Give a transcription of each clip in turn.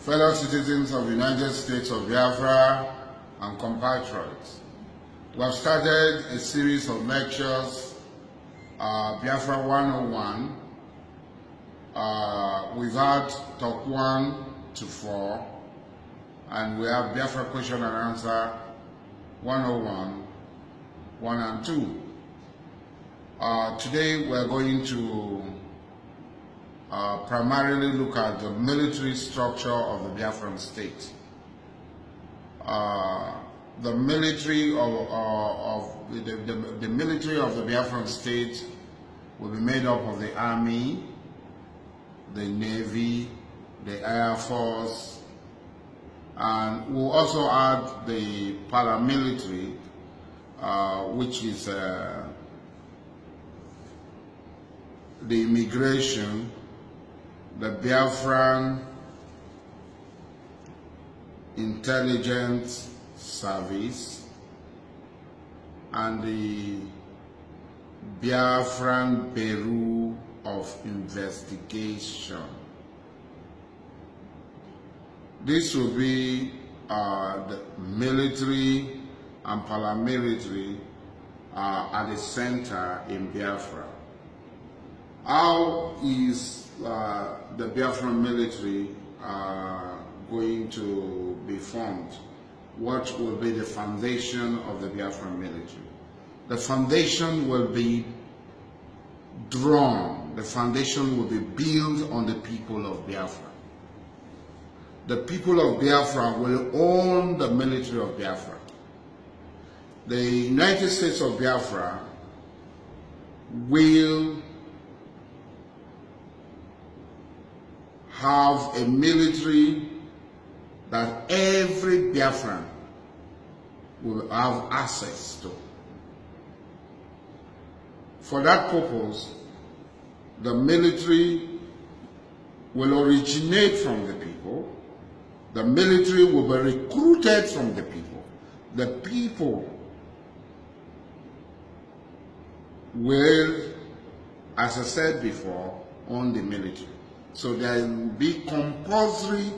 fellow citizens of the United States of Biafra and compatriots. We have started a series of lectures, Biafra 101. We've had talk 1 to 4, and we have Biafra question and answer 101, 1 and 2. Today we're going to primarily look at the military structure of the Biafran state. The military the military of the Biafran state will be made up of the army, the navy, the air force, and we'll also add the paramilitary, which is the immigration, the Biafran Intelligence Service, and the Biafran Bureau of Investigation. This will be the military and paramilitary at the center in Biafra. How is the Biafran military going to be formed? What will be the foundation of the Biafran military? The foundation will be drawn, the foundation will be built on the people of Biafra. The people of Biafra will own the military of Biafra. The United States of Biafra will have a military that every Biafran will have access to. For that purpose, the military will originate from the people. The military will be recruited from the people. The people will, as I said before, own the military. So there will be compulsory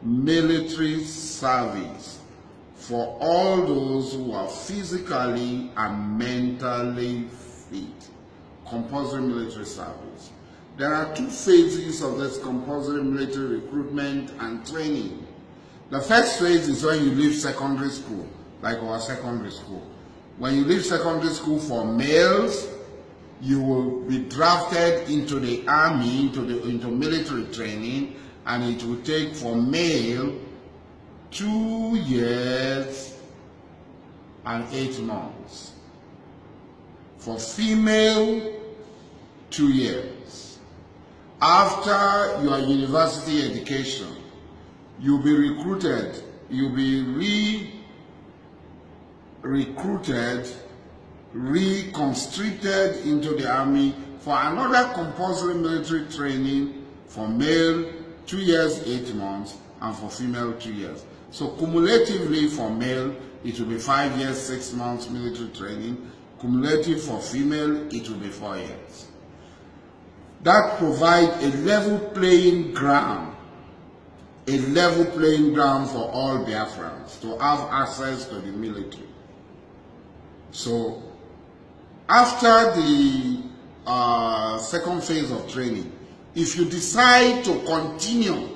military service for all those who are physically and mentally fit. Compulsory military service. There are 2 phases of this compulsory military recruitment and training. The first phase is when you leave secondary school, like our secondary school. When you leave secondary school for males, you will be drafted into the army, into military training, and it will take for male 2 years and 8 months. For female, 2 years. After your university education, you'll be recruited, you'll be re-recruited, reconstructed into the army for another compulsory military training for male 2 years 8 months and for female 2 years. So cumulatively for male it will be 5 years 6 months military training. Cumulative for female it will be 4 years. That provides a level playing ground. A level playing ground for all Biafrans to have access to the military. So after the second phase of training, if you decide to continue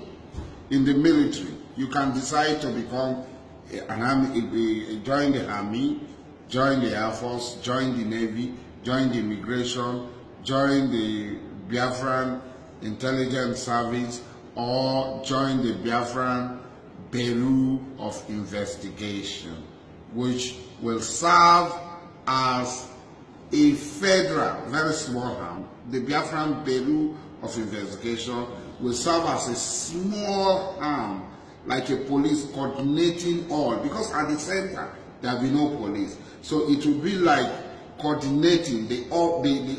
in the military, you can decide to become an army, join the army, join the air force, join the navy, join the immigration, join the Biafran Intelligence Service, or join the Biafran Bureau of Investigation, which will serve as a federal, very small arm. The Biafran Bureau of Investigation will serve as a small arm, like a police coordinating all, because at the center there will be no police. So it will be like coordinating the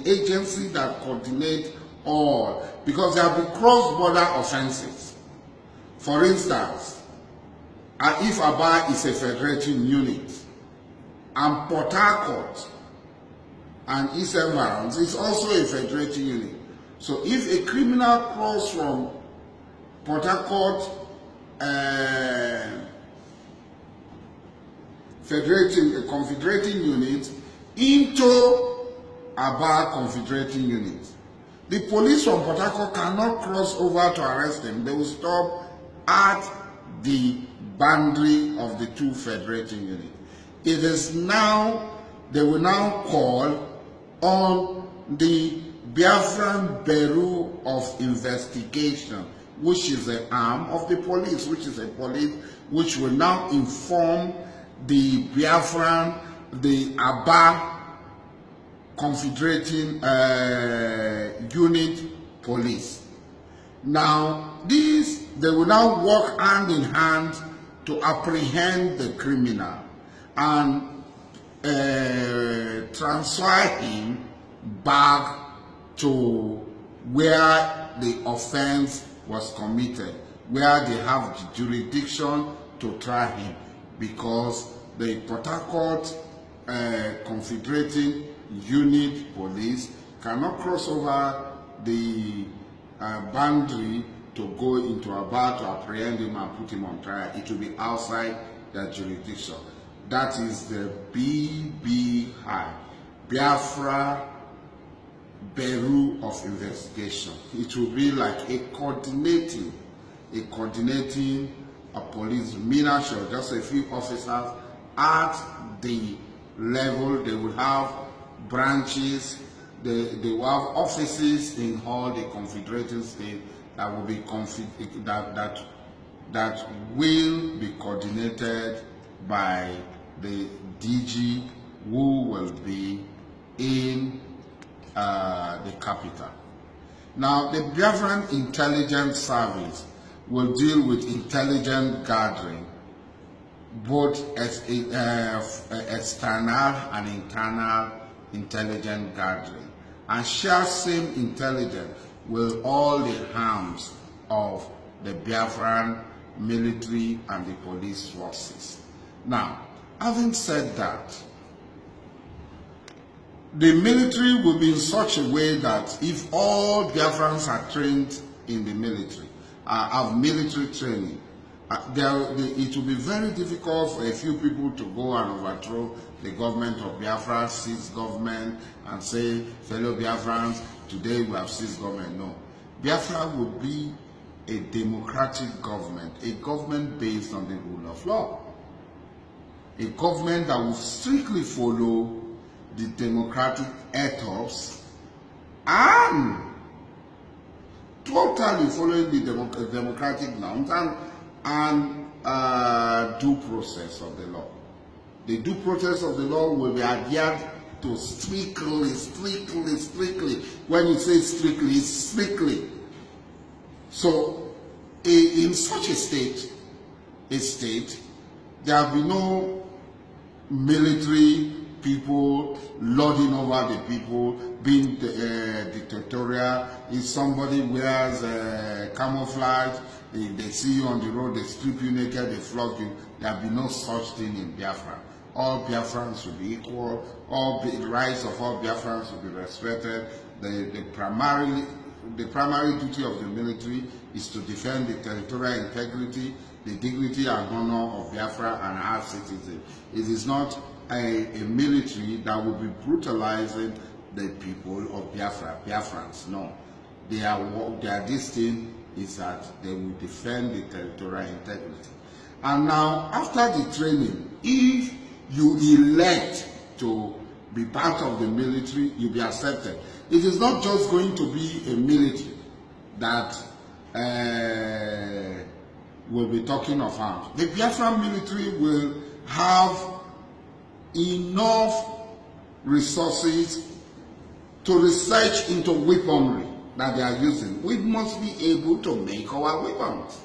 agency that coordinates all, because there will be cross-border offenses. For instance, if Aba is a federating unit, and Port Harcourt and East Environs is also a federating unit. So if a criminal cross from Port Harcourt confederating unit into Aba confederating unit. The police from Port Harcourt cannot cross over to arrest them. They will stop at the boundary of the two federating units. It is now, they will now call on the Biafran Bureau of Investigation, which is an arm of the police, which will now inform the Biafran, the Aba Confederating Unit Police. Now, they will now work hand in hand to apprehend the criminal and transfer him back to where the offense was committed, where they have the jurisdiction to try him, because the Port Harcourt Confederating Unit Police cannot cross over the boundary to go into Aba to apprehend him and put him on trial. It will be outside their jurisdiction. That is the BBI, Biafra Bureau of Investigation. It will be like a coordinating police ministry, just a few officers at the level. They will have branches, they will have offices in all the confederating states that will be that will be coordinated by the DG, who will be in the capital. Now, the Biafran Intelligence Service will deal with intelligence gathering, both as external and internal intelligence gathering, and share same intelligence with all the arms of the Biafran military and the police forces. Now, having said that, the military will be in such a way that if all Biafrans are trained in the military, have military training, it will be very difficult for a few people to go and overthrow the government of Biafra, seize government, and say, fellow Biafrans, today we have seized government. No. Biafra will be a democratic government, a government based on the rule of law, a government that will strictly follow the democratic ethos and totally following the democratic norms and due process of the law. The due process of the law will be adhered to strictly. When you say strictly, it's strictly. So, in such a state, there will be no military people lording over the people, being dictatorial. If somebody wears camouflage, they see you on the road, they strip you naked, they flog you. There will be no such thing in Biafra. All Biafrans will be equal. All the rights of all Biafrans will be respected. The primary duty of the military is to defend the territorial integrity, the dignity and honor of Biafra and our citizens. It is not a military that will be brutalizing the people of Biafra, Biafrans. No. Their distinct is that they will defend the territorial integrity. And now, after the training, if you elect to be part of the military, you'll be accepted. It is not just going to be a military that will be talking of arms. The Biafran military will have enough resources to research into weaponry that they are using. We must be able to make our weapons.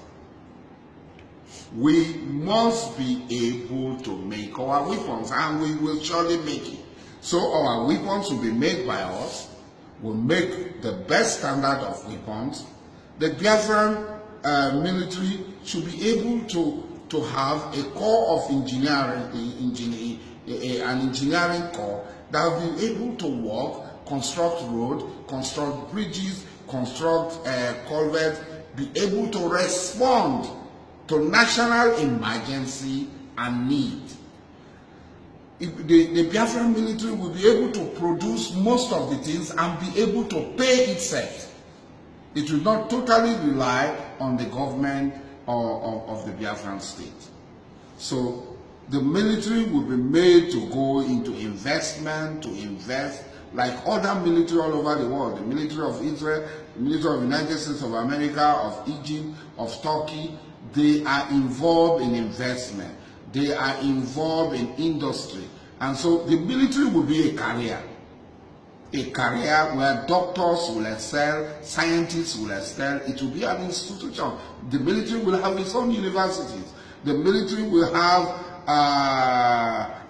We must be able to make our weapons, and we will surely make it. So our weapons will be made by us. We'll make the best standard of weapons. The Biafran military should be able to have a core of engineering, an engineering corps that will be able to work, construct roads, construct bridges, construct culverts, be able to respond to national emergency and need. The Biafran military will be able to produce most of the things and be able to pay itself. It will not totally rely on the government of the Biafran state. So the military will be made to go into investment, to invest like other military all over the world. The military of Israel, the military of the United States of America, of Egypt, of Turkey, they are involved in investment. They are involved in industry. And so the military will be a career where doctors will excel, scientists will excel. It will be an institution. The military will have its own universities. The military will have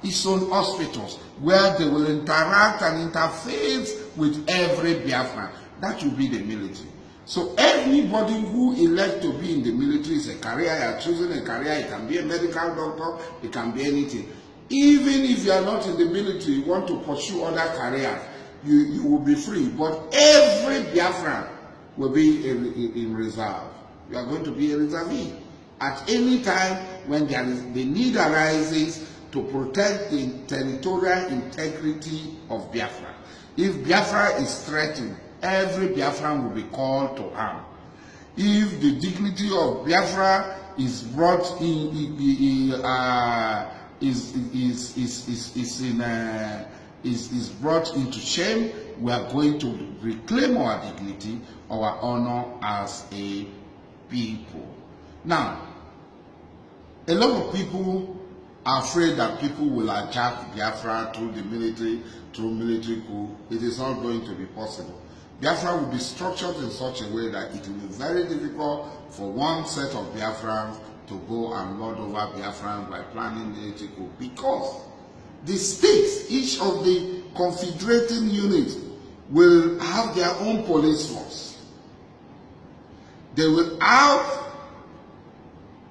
its own hospitals where they will interact and interface with every Biafran. That will be the military. So anybody who elects to be in the military is a career. You are choosing a career. It can be a medical doctor. It can be anything. Even if you are not in the military, you want to pursue other careers, you will be free. But every Biafran will be in reserve. You are going to be a reservee. At any time when the need arises to protect the territorial integrity of Biafra. If Biafra is threatened, every Biafran will be called to arm. If the dignity of Biafra is brought is brought into shame, we are going to reclaim our dignity, our honor as a people. Now, a lot of people are afraid that people will attack Biafra through the military, through military coup. It is not going to be possible. Biafra will be structured in such a way that it will be very difficult for one set of Biafrans to go and lord over Biafrans by planning military coup, because the states, each of the confederating units, will have their own police force. They will have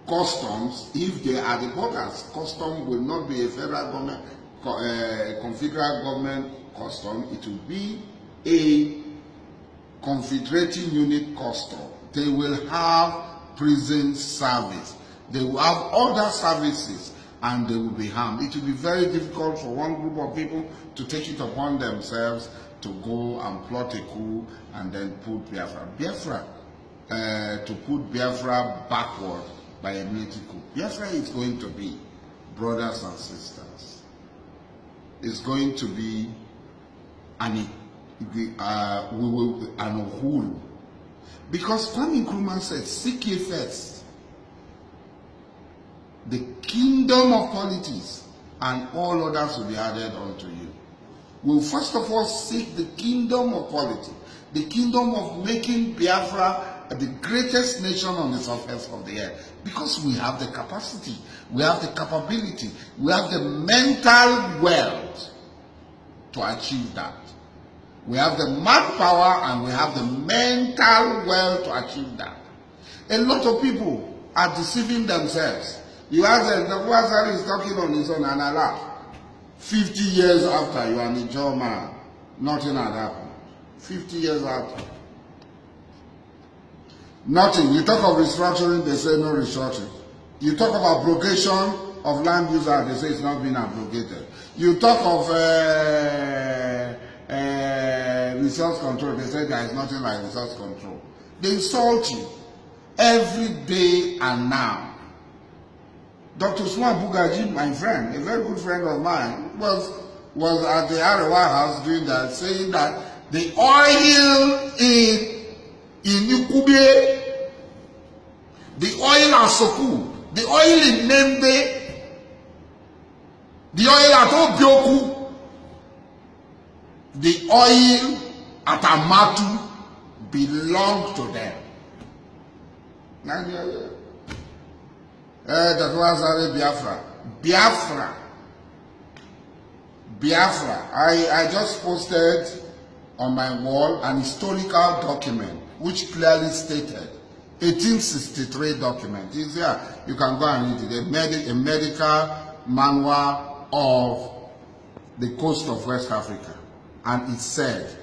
customs if they are the borders. Custom will not be a federal government, confederal government custom. It will be a confederating unit custom. They will have prison service. They will have other services, and they will be harmed. It will be very difficult for one group of people to take it upon themselves to go and plot a coup and then put Biafra to put Biafra backward by a military coup. Biafra is going to be brothers and sisters. It's going to be an uhuru. Because Kwame Nkrumah said, seek ye first the kingdom of politics, and all others will be added unto you. We'll first of all seek the kingdom of politics, the kingdom of making Biafra the greatest nation on the surface of the earth, because we have the capacity, we have the capability, we have the mental wealth to achieve that. We have the manpower and we have the mental wealth to achieve that. A lot of people are deceiving themselves. You ask them, the Asari is talking on his own, and I laugh. 50 years after, you are a Niger man, nothing had happened. 50 years after. Nothing. You talk of restructuring, they say no restructuring. You talk of abrogation of land use act, they say it's not been abrogated. You talk of resource control, they say there is nothing like resource control. They insult you every day and now. Dr. Usman Bugaji, my friend, a very good friend of mine, was at the Arewa house doing that, saying that the oil in Ikube, the oil at Soku, the oil in Nembe, the oil at Obioku, the oil at Amatu belonged to them. That was Biafra. I just posted on my wall an historical document which clearly stated 1863 document. It's here. You can go and read it. A medical manual of the coast of West Africa. And it said,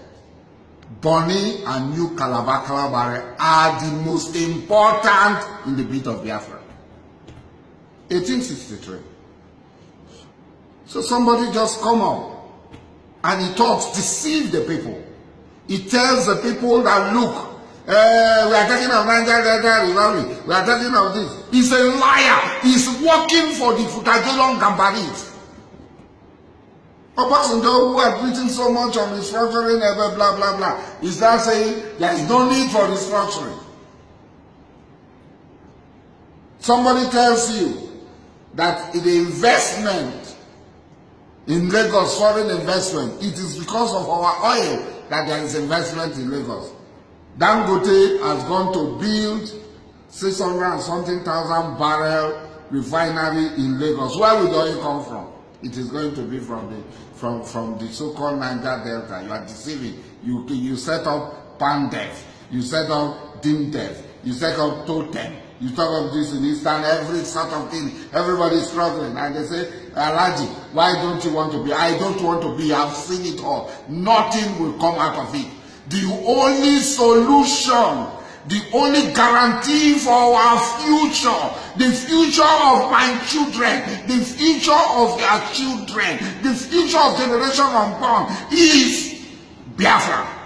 Bonny and New Calabar are the most important in the bit of Biafra. 1863. So somebody just come up and he talks, deceive the people. He tells the people that, look, we are talking of Niger Delta, we are talking of this. He's a liar. He's working for the Futajelon Gambaris. Obasanjo, who had written so much on restructuring, blah, blah, blah, is now saying there is no need for restructuring. Somebody tells you that the investment in Lagos, foreign investment, it is because of our oil that there is investment in Lagos. Dangote has gone to build 600 and something thousand barrel refinery in Lagos. Where will the oil come from? It is going to be from the so-called Niger Delta. You are deceiving. You set up Pandev, you set up Dimdev, you set up Totem, you talk of this in Eastern, every sort of thing. Everybody is struggling, and they say, Alaji, why don't you want to be? I don't want to be. I've seen it all. Nothing will come out of it. The only solution, the only guarantee for our future, the future of my children, the future of their children, the future of generation unborn is Biafra.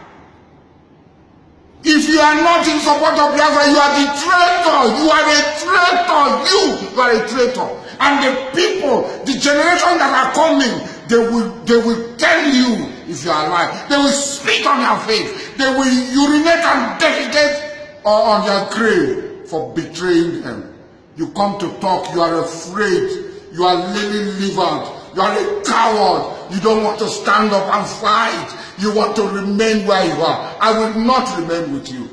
If you are not in support of Biafra, you are the traitor. You are a traitor. You are a traitor. And the people, the generation that are coming, they will tell you if you are alive. They will spit on your face. They will urinate and defecate on their grave for betraying them. You come to talk, you are afraid. You are lily-livered. You are a coward. You don't want to stand up and fight. You want to remain where you are. I will not remain with you.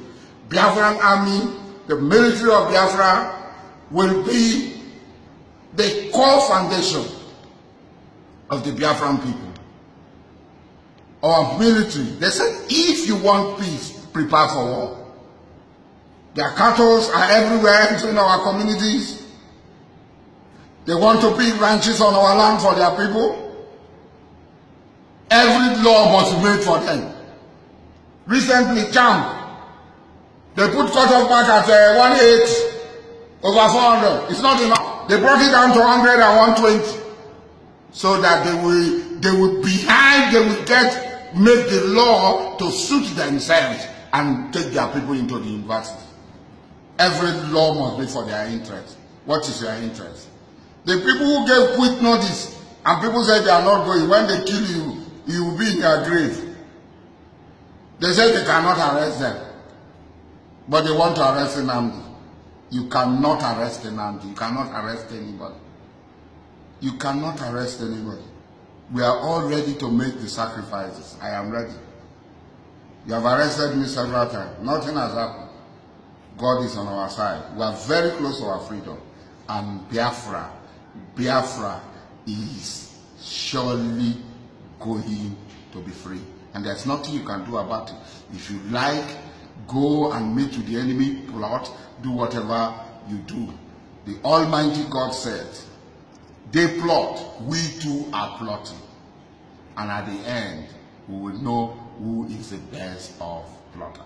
Biafran army, the military of Biafra, will be the core foundation of the Biafran people. Our military, they said, if you want peace, prepare for war. Their cattle are everywhere in our communities. They want to build ranches on our land for their people. Every law must be made for them. Recently, Camp, they put cut-off back at 1/8 over 400. It's not enough. They brought it down to 100 and 120, so that they will make the law to suit themselves and take their people into the university. Every law must be for their interest. What is your interest? The people who gave quick notice and people said they are not going, when they kill you, you will be in their grave. They said they cannot arrest them, but they want to arrest Nnamdi. You cannot arrest Nnamdi. You cannot arrest anybody. You cannot arrest anybody. We are all ready to make the sacrifices. I am ready. You have arrested me several times. Nothing has happened. God is on our side. We are very close to our freedom. And Biafra is surely going to be free. And there's nothing you can do about it. If you like, go and meet with the enemy, plot, do whatever you do. The Almighty God said, they plot, we too are plotting. And at the end, we will know who is the best of plotters.